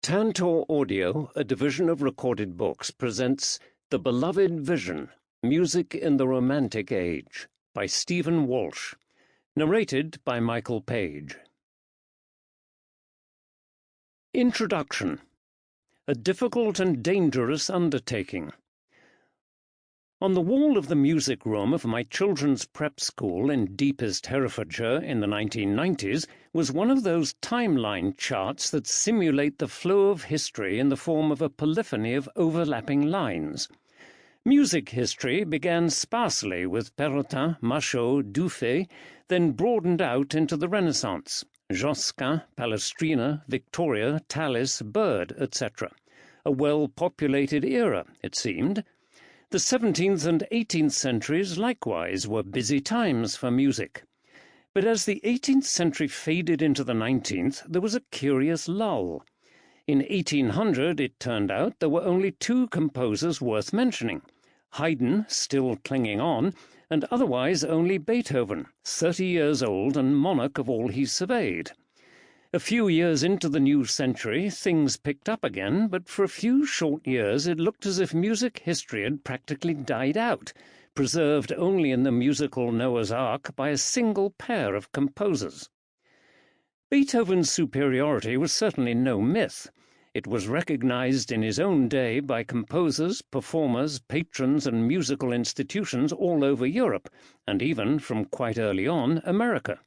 Tantor Audio, a division of recorded books, presents The Beloved Vision, Music in the Romantic Age, by Stephen Walsh, narrated by Michael Page. Introduction. A difficult and dangerous undertaking. On the wall of the music room of my children's prep school in deepest Herefordshire in the 1990s was one of those timeline charts that simulate the flow of history in the form of a polyphony of overlapping lines. Music history began sparsely with Perrotin, Machaut, Dufay, then broadened out into the Renaissance, Josquin, Palestrina, Victoria, Tallis, Byrd, etc. A well-populated era, it seemed. The 17th and 18th centuries likewise were busy times for music. But as the 18th century faded into the 19th, there was a curious lull. In 1800, it turned out, there were only two composers worth mentioning: Haydn, still clinging on, and otherwise only Beethoven, 30 years old and monarch of all he surveyed. A few years into the new century, things picked up again, but for a few short years it looked as if music history had practically died out, preserved only in the musical Noah's Ark by a single pair of composers. Beethoven's superiority was certainly no myth. It was recognized in his own day by composers, performers, patrons, and musical institutions all over Europe, and even, from quite early on, America.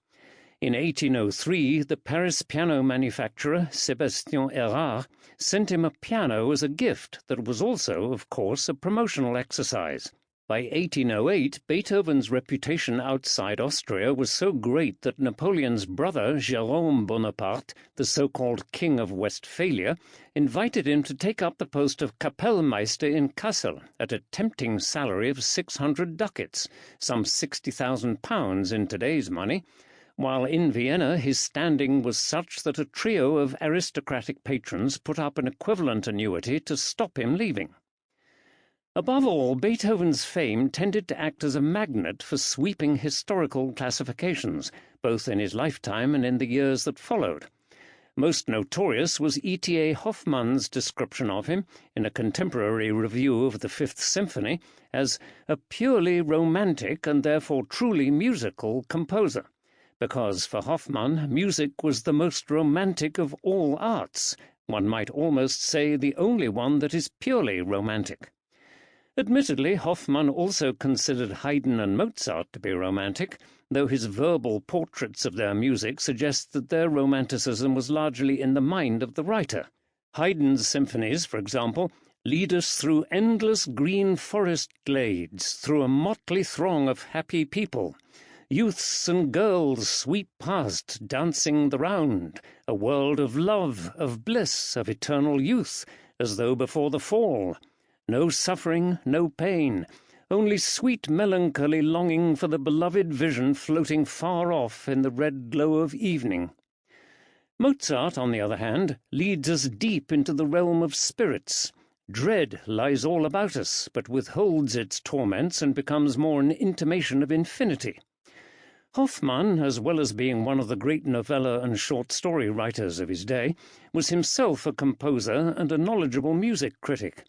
In 1803, the Paris piano manufacturer, Sébastien Erard, sent him a piano as a gift that was also, of course, a promotional exercise. By 1808, Beethoven's reputation outside Austria was so great that Napoleon's brother, Jérôme Bonaparte, the so-called King of Westphalia, invited him to take up the post of Kapellmeister in Kassel at a tempting salary of 600 ducats, some £60,000 in today's money, while in Vienna his standing was such that a trio of aristocratic patrons put up an equivalent annuity to stop him leaving. Above all, Beethoven's fame tended to act as a magnet for sweeping historical classifications, both in his lifetime and in the years that followed. Most notorious was E.T.A. Hoffmann's description of him, in a contemporary review of the Fifth Symphony, as a purely romantic and therefore truly musical composer, because for Hoffmann music was the most romantic of all arts, one might almost say the only one that is purely romantic. Admittedly, Hoffmann also considered Haydn and Mozart to be romantic, though his verbal portraits of their music suggest that their romanticism was largely in the mind of the writer. Haydn's symphonies, for example, lead us through endless green forest glades, through a motley throng of happy people. Youths and girls sweep past, dancing the round, a world of love, of bliss, of eternal youth, as though before the fall. No suffering, no pain, only sweet melancholy longing for the beloved vision floating far off in the red glow of evening. Mozart, on the other hand, leads us deep into the realm of spirits. Dread lies all about us, but withholds its torments and becomes more an intimation of infinity. Hoffmann, as well as being one of the great novella and short story writers of his day, was himself a composer and a knowledgeable music critic.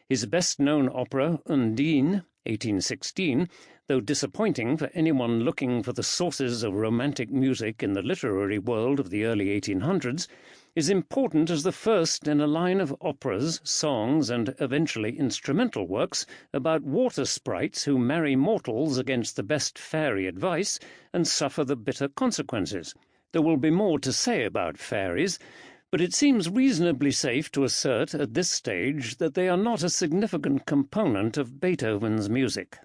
His best-known opera, Undine, 1816, though disappointing for anyone looking for the sources of romantic music in the literary world of the early 1800s, is important as the first in a line of operas, songs, and eventually instrumental works about water sprites who marry mortals against the best fairy advice and suffer the bitter consequences. There will be more to say about fairies, but it seems reasonably safe to assert at this stage that they are not a significant component of Beethoven's music.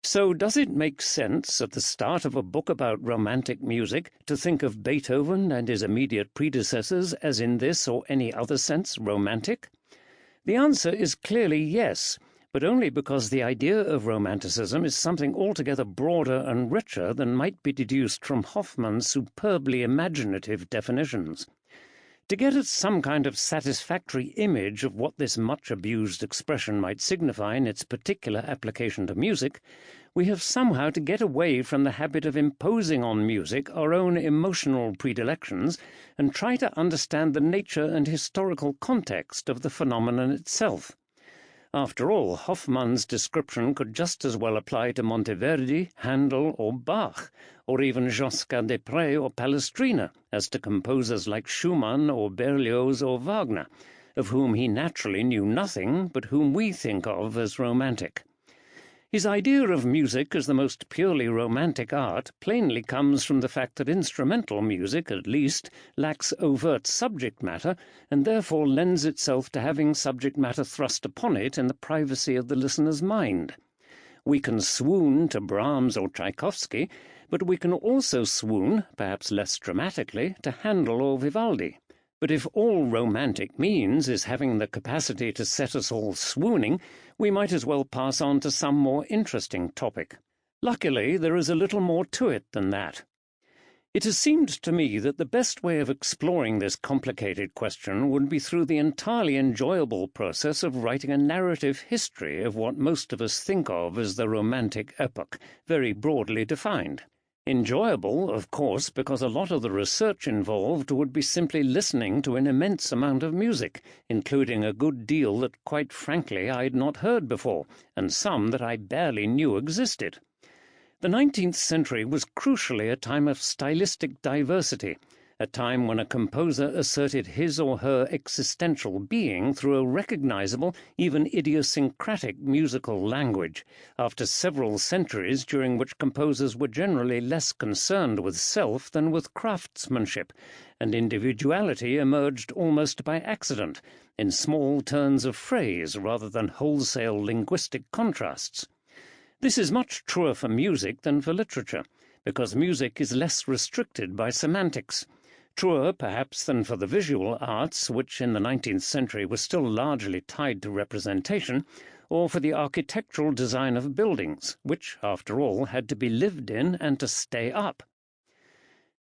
So does it make sense, at the start of a book about romantic music, to think of Beethoven and his immediate predecessors as in this or any other sense romantic? The answer is clearly yes, but only because the idea of romanticism is something altogether broader and richer than might be deduced from Hoffmann's superbly imaginative definitions. To get at some kind of satisfactory image of what this much-abused expression might signify in its particular application to music, we have somehow to get away from the habit of imposing on music our own emotional predilections and try to understand the nature and historical context of the phenomenon itself. After all, Hoffmann's description could just as well apply to Monteverdi, Handel, or Bach, or even Josquin des Prés or Palestrina, as to composers like Schumann or Berlioz or Wagner, of whom he naturally knew nothing, but whom we think of as romantic. His idea of music as the most purely romantic art plainly comes from the fact that instrumental music, at least, lacks overt subject matter, and therefore lends itself to having subject matter thrust upon it in the privacy of the listener's mind. We can swoon to Brahms or Tchaikovsky, but we can also swoon, perhaps less dramatically, to Handel or Vivaldi. But if all romantic means is having the capacity to set us all swooning, we might as well pass on to some more interesting topic. Luckily, there is a little more to it than that. It has seemed to me that the best way of exploring this complicated question would be through the entirely enjoyable process of writing a narrative history of what most of us think of as the Romantic epoch, very broadly defined. Enjoyable, of course, because a lot of the research involved would be simply listening to an immense amount of music, including a good deal that, quite frankly, I had not heard before, and some that I barely knew existed. The 19th century was crucially a time of stylistic diversity, a time when a composer asserted his or her existential being through a recognizable, even idiosyncratic musical language, after several centuries during which composers were generally less concerned with self than with craftsmanship, and individuality emerged almost by accident, in small turns of phrase rather than wholesale linguistic contrasts. This is much truer for music than for literature, because music is less restricted by semantics. Truer, perhaps, than for the visual arts, which in the 19th century were still largely tied to representation, or for the architectural design of buildings, which, after all, had to be lived in and to stay up.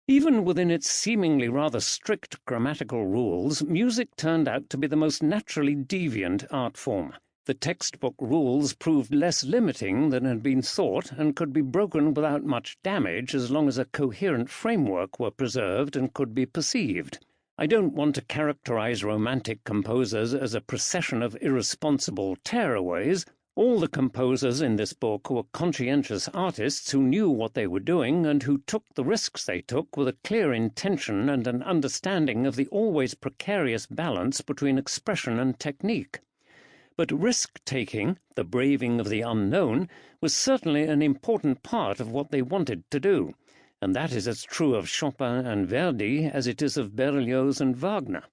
Even within its seemingly rather strict grammatical rules, music turned out to be the most naturally deviant art form. The textbook rules proved less limiting than had been thought, and could be broken without much damage as long as a coherent framework were preserved and could be perceived. I don't want to characterize romantic composers as a procession of irresponsible tearaways. All the composers in this book were conscientious artists who knew what they were doing and who took the risks they took with a clear intention and an understanding of the always precarious balance between expression and technique. But risk-taking, the braving of the unknown, was certainly an important part of what they wanted to do, and that is as true of Chopin and Verdi as it is of Berlioz and Wagner.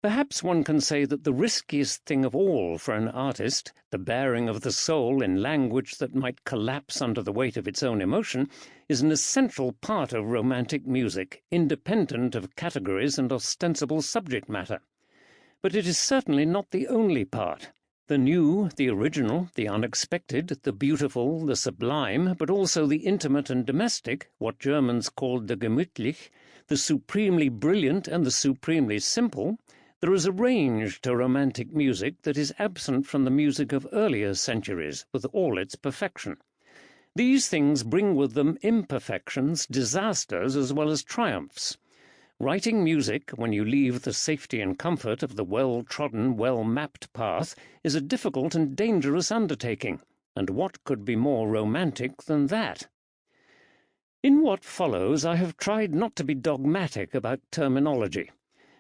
Perhaps one can say that the riskiest thing of all for an artist, the bearing of the soul in language that might collapse under the weight of its own emotion, is an essential part of romantic music, independent of categories and ostensible subject matter. But it is certainly not the only part. The new, the original, the unexpected, the beautiful, the sublime, but also the intimate and domestic, what Germans called the gemütlich, the supremely brilliant and the supremely simple, there is a range to romantic music that is absent from the music of earlier centuries, with all its perfection. These things bring with them imperfections, disasters, as well as triumphs. Writing music, when you leave the safety and comfort of the well-trodden, well-mapped path, is a difficult and dangerous undertaking, and what could be more romantic than that? In what follows, I have tried not to be dogmatic about terminology.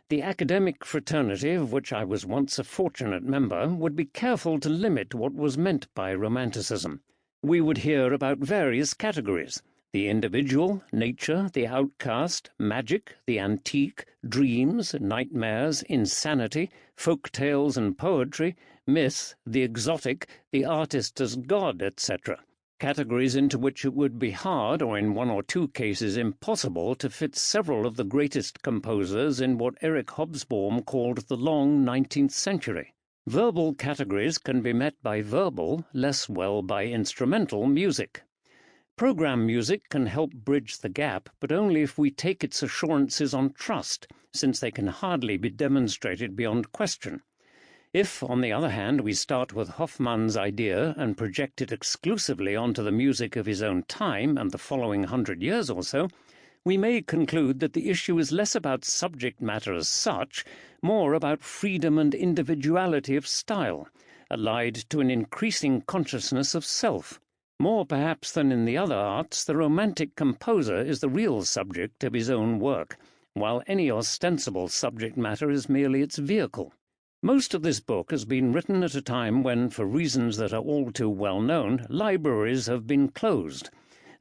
The academic fraternity, of which I was once a fortunate member, would be careful to limit what was meant by Romanticism. We would hear about various categories: the individual, nature, the outcast, magic, the antique, dreams, nightmares, insanity, folk tales and poetry, myth, the exotic, the artist as god, etc. Categories into which it would be hard, or in one or two cases impossible, to fit several of the greatest composers in what Eric Hobsbawm called the long 19th century. Verbal categories can be met by verbal, less well by instrumental music. Program music can help bridge the gap, but only if we take its assurances on trust, since they can hardly be demonstrated beyond question. If, on the other hand, we start with Hoffmann's idea and project it exclusively onto the music of his own time and the following 100 years or so, we may conclude that the issue is less about subject matter as such, more about freedom and individuality of style, allied to an increasing consciousness of self. More perhaps than in the other arts, the Romantic composer is the real subject of his own work, while any ostensible subject matter is merely its vehicle. Most of this book has been written at a time when, for reasons that are all too well known, libraries have been closed,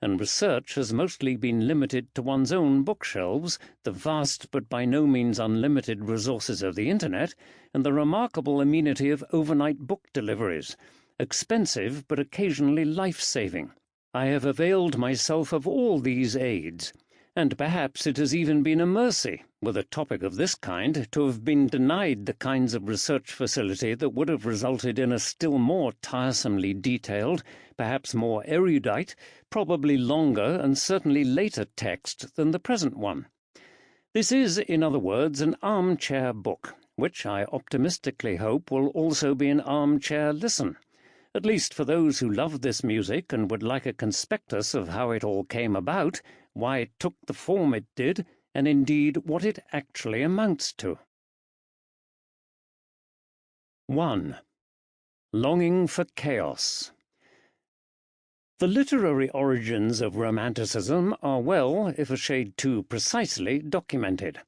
and research has mostly been limited to one's own bookshelves, the vast but by no means unlimited resources of the Internet, and the remarkable amenity of overnight book deliveries, expensive but occasionally life-saving. I have availed myself of all these aids, and perhaps it has even been a mercy, with a topic of this kind, to have been denied the kinds of research facility that would have resulted in a still more tiresomely detailed, perhaps more erudite, probably longer and certainly later text than the present one. This is, in other words, an armchair book, which I optimistically hope will also be an armchair listen, at least for those who love this music and would like a conspectus of how it all came about, why it took the form it did, and indeed what it actually amounts to. 1. Longing for chaos. The literary origins of Romanticism are well, if a shade too precisely, documented.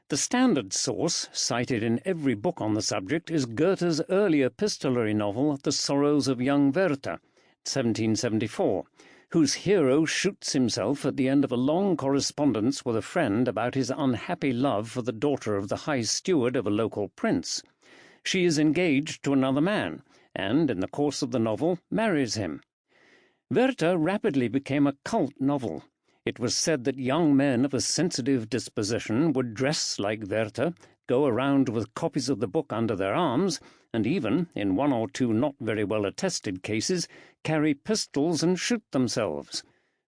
The standard source, cited in every book on the subject, is Goethe's early epistolary novel The Sorrows of Young Werther, 1774, whose hero shoots himself at the end of a long correspondence with a friend about his unhappy love for the daughter of the high steward of a local prince. She is engaged to another man, and, in the course of the novel, marries him. Werther rapidly became a cult novel. It was said that young men of a sensitive disposition would dress like Werther, go around with copies of the book under their arms, and even, in one or two not very well attested cases, carry pistols and shoot themselves.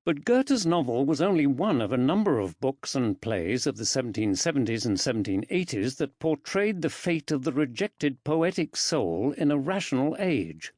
But Goethe's novel was only one of a number of books and plays of the 1770s and 1780s that portrayed the fate of the rejected poetic soul in a rational age.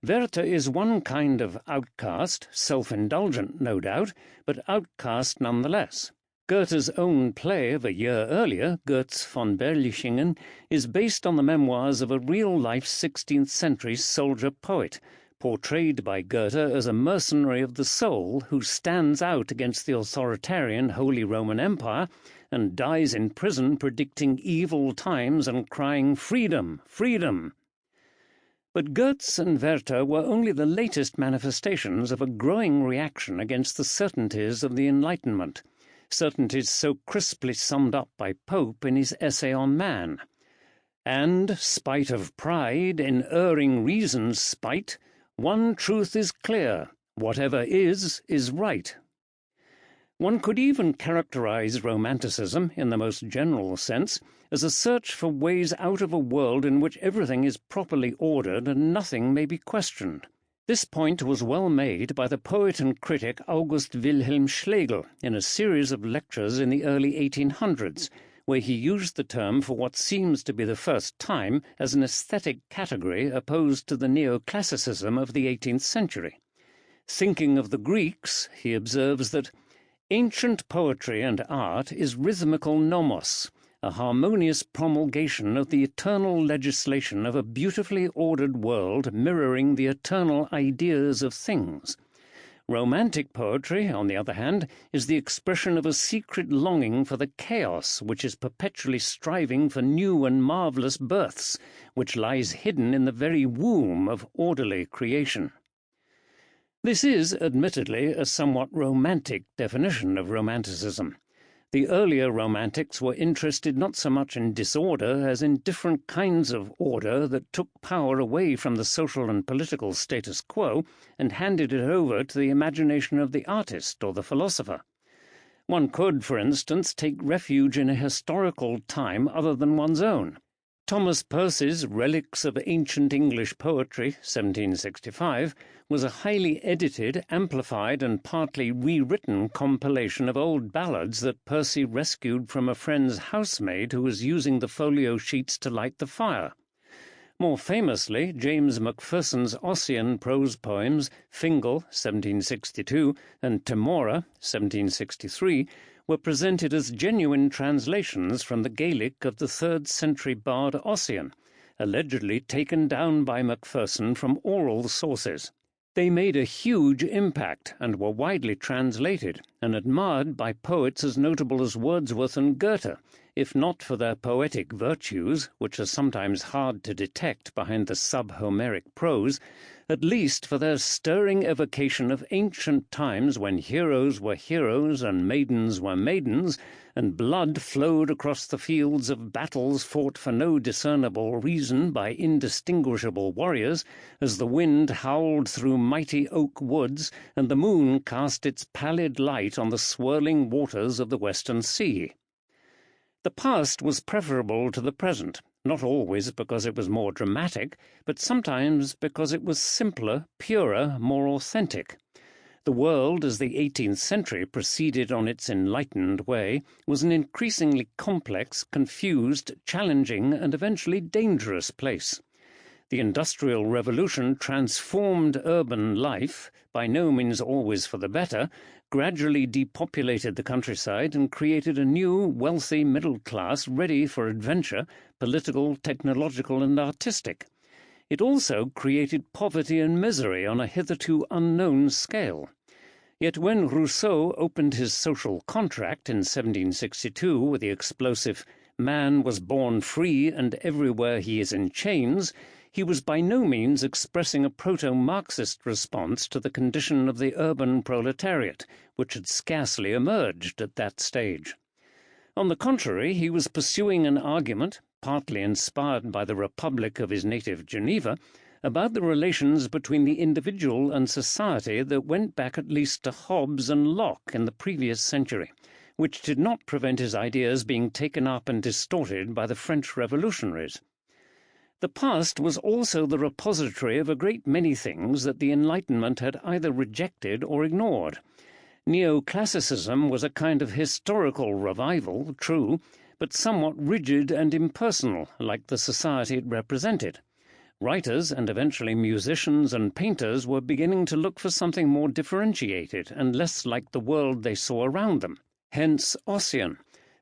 Werther is one kind of outcast, self-indulgent, no doubt, but outcast nonetheless. Goethe's own play of a year earlier, Götz von Berlichingen, is based on the memoirs of a real-life 16th-century soldier-poet, portrayed by Goethe as a mercenary of the soul who stands out against the authoritarian Holy Roman Empire and dies in prison predicting evil times and crying, "Freedom! Freedom!" But Götz and Werther were only the latest manifestations of a growing reaction against the certainties of the Enlightenment, certainties so crisply summed up by Pope in his essay on man. And, spite of pride, in erring reason's spite, one truth is clear: whatever is right. One could even characterize Romanticism, in the most general sense, as a search for ways out of a world in which everything is properly ordered and nothing may be questioned. This point was well made by the poet and critic August Wilhelm Schlegel in a series of lectures in the early 1800s, where he used the term for what seems to be the first time as an aesthetic category opposed to the neoclassicism of the 18th century. Thinking of the Greeks, he observes that ancient poetry and art is rhythmical nomos, a harmonious promulgation of the eternal legislation of a beautifully ordered world mirroring the eternal ideas of things. Romantic poetry, on the other hand, is the expression of a secret longing for the chaos which is perpetually striving for new and marvellous births, which lies hidden in the very womb of orderly creation. This is, admittedly, a somewhat romantic definition of Romanticism. The earlier Romantics were interested not so much in disorder as in different kinds of order that took power away from the social and political status quo and handed it over to the imagination of the artist or the philosopher. One could, for instance, take refuge in a historical time other than one's own. Thomas Percy's Relics of Ancient English Poetry, 1765, was a highly edited, amplified, and partly rewritten compilation of old ballads that Percy rescued from a friend's housemaid who was using the folio sheets to light the fire. More famously, James Macpherson's Ossian prose poems, Fingal, 1762, and Temora, 1763, were presented as genuine translations from the Gaelic of the 3rd century bard Ossian, allegedly taken down by Macpherson from oral sources. They made a huge impact and were widely translated and admired by poets as notable as Wordsworth and Goethe, if not for their poetic virtues, which are sometimes hard to detect behind the sub-Homeric prose, at least for their stirring evocation of ancient times when heroes were heroes and maidens were maidens, and blood flowed across the fields of battles fought for no discernible reason by indistinguishable warriors, as the wind howled through mighty oak woods, and the moon cast its pallid light on the swirling waters of the western sea. The past was preferable to the present, not always because it was more dramatic, but sometimes because it was simpler, purer, more authentic. The world, as the 18th century proceeded on its enlightened way, was an increasingly complex, confused, challenging, and eventually dangerous place. The Industrial Revolution transformed urban life, by no means always for the better, gradually depopulated the countryside and created a new, wealthy middle class ready for adventure, political, technological, and artistic. It also created poverty and misery on a hitherto unknown scale. Yet when Rousseau opened his social contract in 1762 with the explosive "Man was born free, and everywhere he is in chains," he was by no means expressing a proto-Marxist response to the condition of the urban proletariat, which had scarcely emerged at that stage. On the contrary, he was pursuing an argument, partly inspired by the Republic of his native Geneva, about the relations between the individual and society that went back at least to Hobbes and Locke in the previous century, which did not prevent his ideas being taken up and distorted by the French revolutionaries. The past was also the repository of a great many things that the Enlightenment had either rejected or ignored. Neoclassicism was a kind of historical revival, true, but somewhat rigid and impersonal, like the society it represented. Writers, and eventually musicians and painters, were beginning to look for something more differentiated and less like the world they saw around them. Hence Ossian,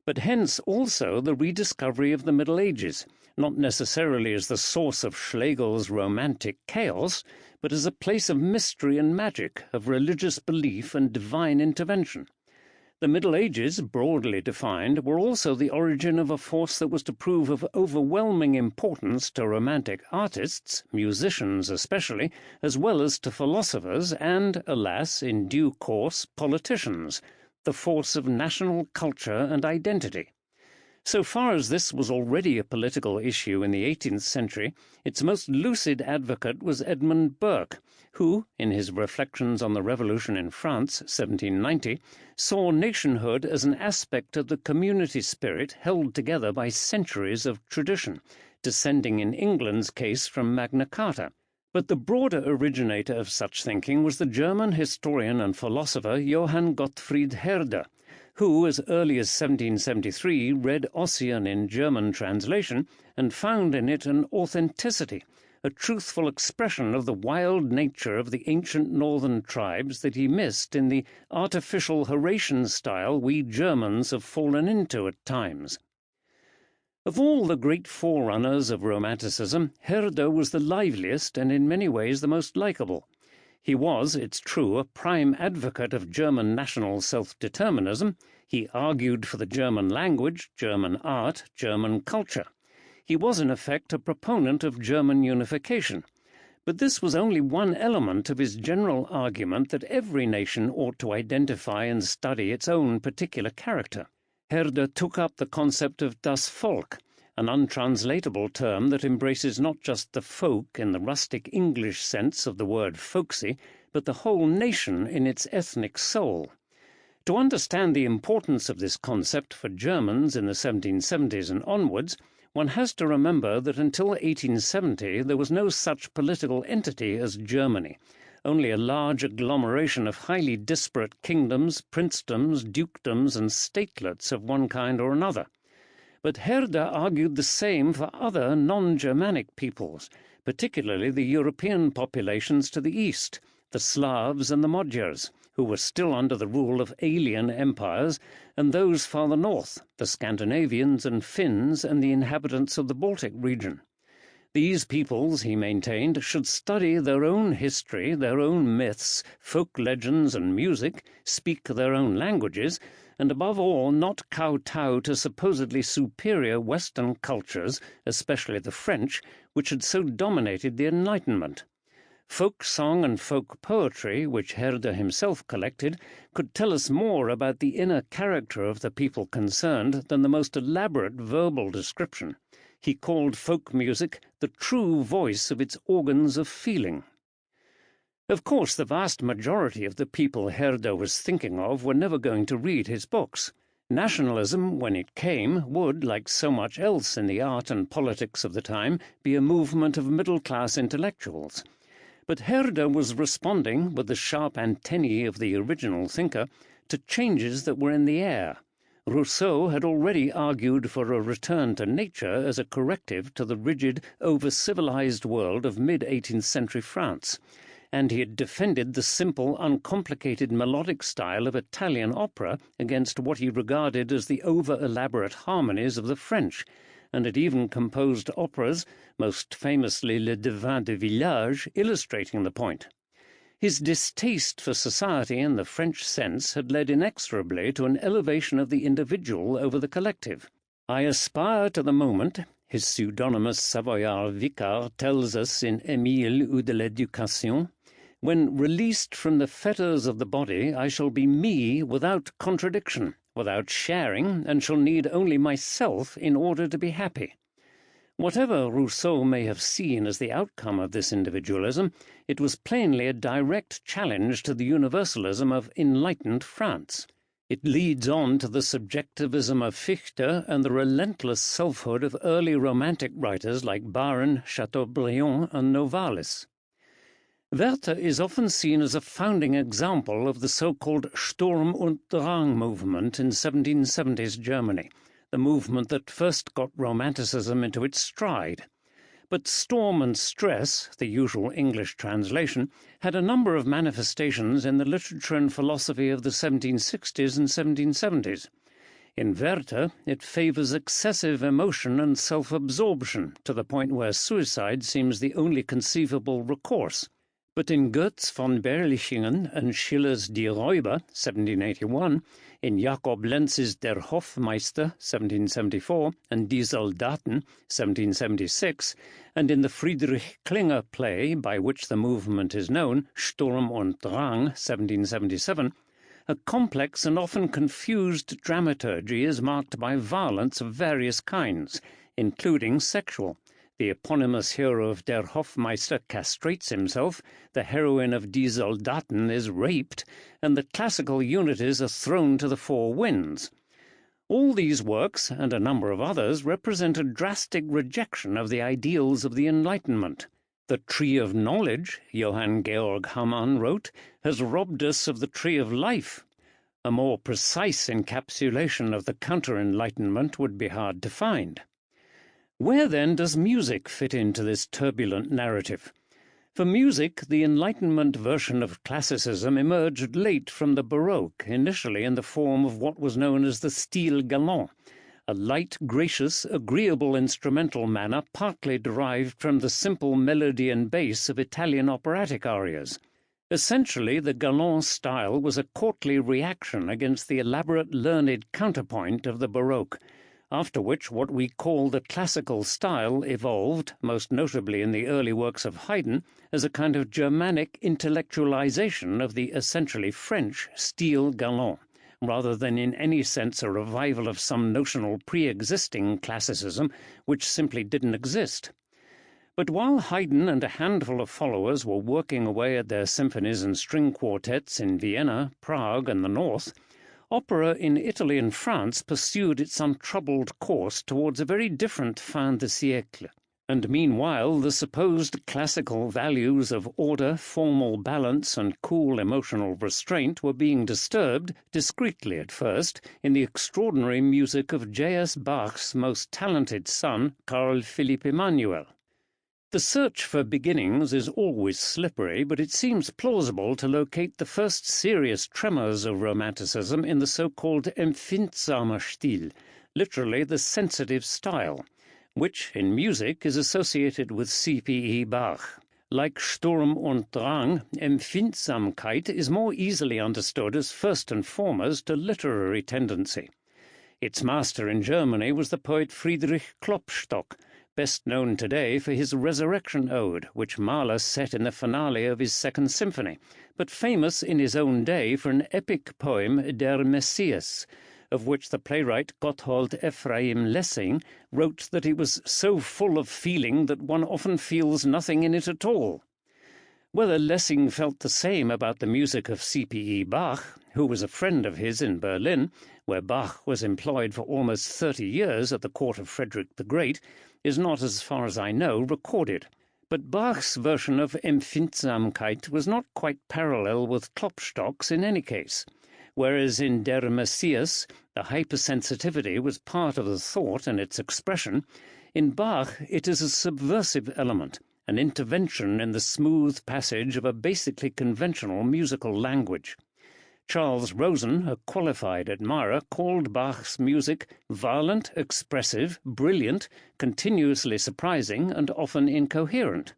but hence also the rediscovery of the Middle Ages, not necessarily as the source of Schlegel's romantic chaos, but as a place of mystery and magic, of religious belief and divine intervention. The Middle Ages, broadly defined, were also the origin of a force that was to prove of overwhelming importance to romantic artists, musicians especially, as well as to philosophers and, alas, in due course, politicians, the force of national culture and identity. So far as this was already a political issue in the 18th century, its most lucid advocate was Edmund Burke, who, in his Reflections on the Revolution in France, 1790, saw nationhood as an aspect of the community spirit held together by centuries of tradition, descending in England's case from Magna Carta. But the broader originator of such thinking was the German historian and philosopher Johann Gottfried Herder, who, as early as 1773, read Ossian in German translation and found in it an authenticity, a truthful expression of the wild nature of the ancient northern tribes that he missed in the artificial Horatian style we Germans have fallen into at times. Of all the great forerunners of Romanticism, Herder was the liveliest and in many ways the most likable. He was, it's true, a prime advocate of German national self-determinism. He argued for the German language, German art, German culture. He was, in effect, a proponent of German unification. But this was only one element of his general argument that every nation ought to identify and study its own particular character. Herder took up the concept of das Volk, an untranslatable term that embraces not just the folk in the rustic English sense of the word folksy, but the whole nation in its ethnic soul. To understand the importance of this concept for Germans in the 1770s and onwards, one has to remember that until 1870 there was no such political entity as Germany, only a large agglomeration of highly disparate kingdoms, princedoms, dukedoms, and statelets of one kind or another. But Herder argued the same for other non-Germanic peoples, particularly the European populations to the east, the Slavs and the Magyars, who were still under the rule of alien empires, and those farther north, the Scandinavians and Finns and the inhabitants of the Baltic region. These peoples, he maintained, should study their own history, their own myths, folk legends and music, speak their own languages, and above all not kowtow to supposedly superior Western cultures, especially the French, which had so dominated the Enlightenment. Folk song and folk poetry, which Herder himself collected, could tell us more about the inner character of the people concerned than the most elaborate verbal description. He called folk music the true voice of its organs of feeling. Of course, the vast majority of the people Herder was thinking of were never going to read his books. Nationalism, when it came, would, like so much else in the art and politics of the time, be a movement of middle-class intellectuals. But Herder was responding, with the sharp antennae of the original thinker, to changes that were in the air. Rousseau had already argued for a return to nature as a corrective to the rigid, over-civilized world of mid-18th century France, and he had defended the simple, uncomplicated melodic style of Italian opera against what he regarded as the over-elaborate harmonies of the French, and had even composed operas, most famously Le Devin de Village, illustrating the point. His distaste for society in the French sense had led inexorably to an elevation of the individual over the collective. "I aspire to the moment," his pseudonymous Savoyard vicar tells us in Émile ou de l'Éducation, "when released from the fetters of the body, I shall be me without contradiction, without sharing, and shall need only myself in order to be happy." Whatever Rousseau may have seen as the outcome of this individualism, it was plainly a direct challenge to the universalism of enlightened France. It leads on to the subjectivism of Fichte and the relentless selfhood of early Romantic writers like Byron, Chateaubriand, and Novalis. Werther is often seen as a founding example of the so-called Sturm und Drang movement in 1770s Germany, the movement that first got Romanticism into its stride. But storm and stress, the usual English translation, had a number of manifestations in the literature and philosophy of the 1760s and 1770s. In Werther, it favours excessive emotion and self-absorption, to the point where suicide seems the only conceivable recourse. But in Götz von Berlichingen and Schiller's Die Räuber, 1781, in Jakob Lenz's Der Hofmeister, 1774, and Die Soldaten, 1776, and in the Friedrich Klinger play, by which the movement is known, Sturm und Drang, 1777, a complex and often confused dramaturgy is marked by violence of various kinds, including sexual. The eponymous hero of Der Hofmeister castrates himself, the heroine of Die Soldaten is raped, and the classical unities are thrown to the four winds. All these works, and a number of others, represent a drastic rejection of the ideals of the Enlightenment. The tree of knowledge, Johann Georg Hamann wrote, has robbed us of the tree of life. A more precise encapsulation of the counter-Enlightenment would be hard to find. Where, then, does music fit into this turbulent narrative? For music, the Enlightenment version of classicism emerged late from the Baroque, initially in the form of what was known as the style galant, a light, gracious, agreeable instrumental manner partly derived from the simple melody and bass of Italian operatic arias. Essentially, the galant style was a courtly reaction against the elaborate learned counterpoint of the Baroque, after which what we call the classical style evolved, most notably in the early works of Haydn, as a kind of Germanic intellectualization of the essentially French style galant, rather than in any sense a revival of some notional pre-existing classicism which simply didn't exist. But while Haydn and a handful of followers were working away at their symphonies and string quartets in Vienna, Prague, and the north, opera in Italy and France pursued its untroubled course towards a very different fin de siècle. And meanwhile the supposed classical values of order, formal balance, and cool emotional restraint were being disturbed, discreetly at first, in the extraordinary music of J.S. Bach's most talented son, Carl Philipp Emanuel. The search for beginnings is always slippery, but it seems plausible to locate the first serious tremors of Romanticism in the so-called empfindsamer Stil, literally the sensitive style, which, in music, is associated with C.P.E. Bach. Like Sturm und Drang, Empfindsamkeit is more easily understood as first and foremost a literary tendency. Its master in Germany was the poet Friedrich Klopstock, best known today for his Resurrection Ode, which Mahler set in the finale of his Second Symphony, but famous in his own day for an epic poem, Der Messias, of which the playwright Gotthold Ephraim Lessing wrote that it was so full of feeling that one often feels nothing in it at all. Whether Lessing felt the same about the music of C.P.E. Bach, who was a friend of his in Berlin, where Bach was employed for almost 30 years at the court of Frederick the Great, is not, as far as I know, recorded. But Bach's version of Empfindsamkeit was not quite parallel with Klopstock's in any case. Whereas in Der Messias the hypersensitivity was part of the thought and its expression, in Bach it is a subversive element, an intervention in the smooth passage of a basically conventional musical language. Charles Rosen, a qualified admirer, called Bach's music violent, expressive, brilliant, continuously surprising, and often incoherent.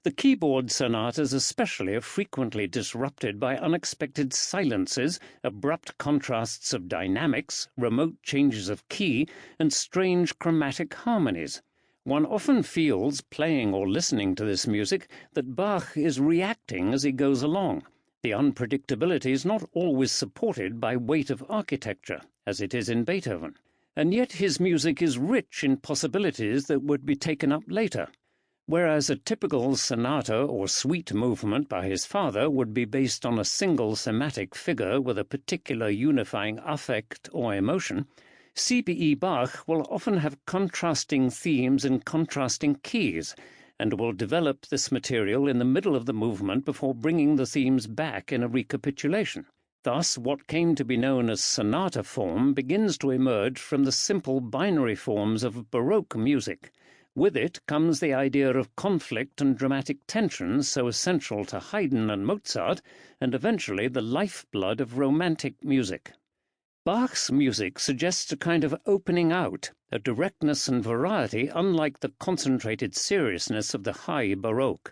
The keyboard sonatas especially are frequently disrupted by unexpected silences, abrupt contrasts of dynamics, remote changes of key, and strange chromatic harmonies. One often feels, playing or listening to this music, that Bach is reacting as he goes along. The unpredictability is not always supported by weight of architecture, as it is in Beethoven. And yet his music is rich in possibilities that would be taken up later. Whereas a typical sonata or suite movement by his father would be based on a single thematic figure with a particular unifying affect or emotion, C.P.E. Bach will often have contrasting themes in contrasting keys, and will develop this material in the middle of the movement before bringing the themes back in a recapitulation. Thus, what came to be known as sonata form begins to emerge from the simple binary forms of Baroque music. With it comes the idea of conflict and dramatic tension so essential to Haydn and Mozart, and eventually the lifeblood of Romantic music. Bach's music suggests a kind of opening out, a directness and variety unlike the concentrated seriousness of the high Baroque.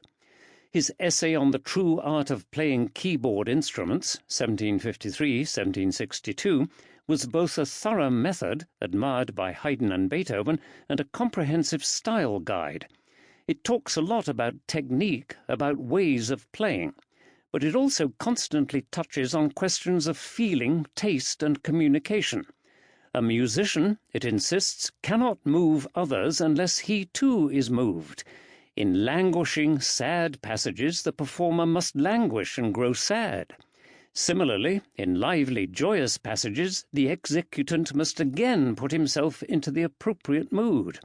His essay on the true art of playing keyboard instruments, 1753-1762, was both a thorough method, admired by Haydn and Beethoven, and a comprehensive style guide. It talks a lot about technique, about ways of playing, but it also constantly touches on questions of feeling, taste, and communication. A musician, it insists, cannot move others unless he too is moved. In languishing, sad passages, the performer must languish and grow sad. Similarly, in lively, joyous passages, the executant must again put himself into the appropriate mood.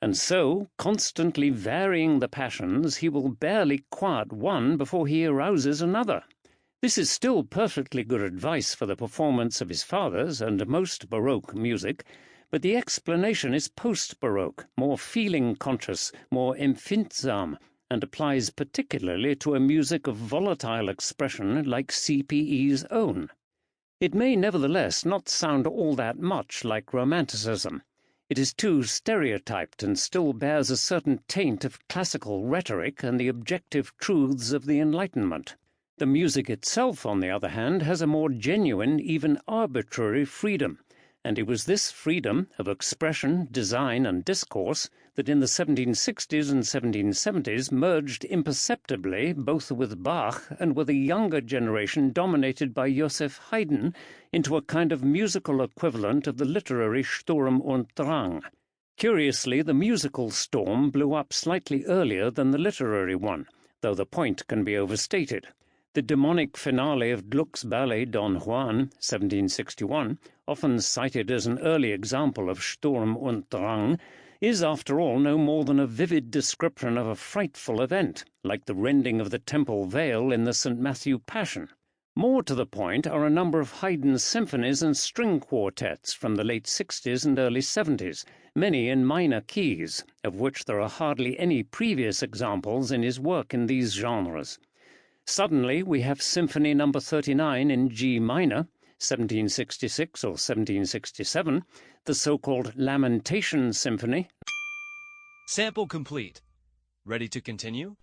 And so, constantly varying the passions, he will barely quiet one before he arouses another. This is still perfectly good advice for the performance of his father's and most Baroque music, but the explanation is post-Baroque, more feeling-conscious, more empfindsam, and applies particularly to a music of volatile expression like C.P.E.'s own. It may nevertheless not sound all that much like Romanticism. It is too stereotyped and still bears a certain taint of classical rhetoric and the objective truths of the Enlightenment. The music itself, on the other hand, has a more genuine, even arbitrary freedom, and it was this freedom of expression, design, and discourse that in the 1760s and 1770s merged imperceptibly both with Bach and with a younger generation dominated by Joseph Haydn into a kind of musical equivalent of the literary Sturm und Drang. Curiously, the musical storm blew up slightly earlier than the literary one, though the point can be overstated. The demonic finale of Gluck's ballet Don Juan, 1761, often cited as an early example of Sturm und Drang, is, after all, no more than a vivid description of a frightful event, like the rending of the temple veil in the St. Matthew Passion. More to the point are a number of Haydn's symphonies and string quartets from the late 60s and early 70s, many in minor keys, of which there are hardly any previous examples in his work in these genres. Suddenly, we have Symphony No. 39 in G minor, 1766 or 1767, the so-called Lamentation Symphony. Sample complete. Ready to continue?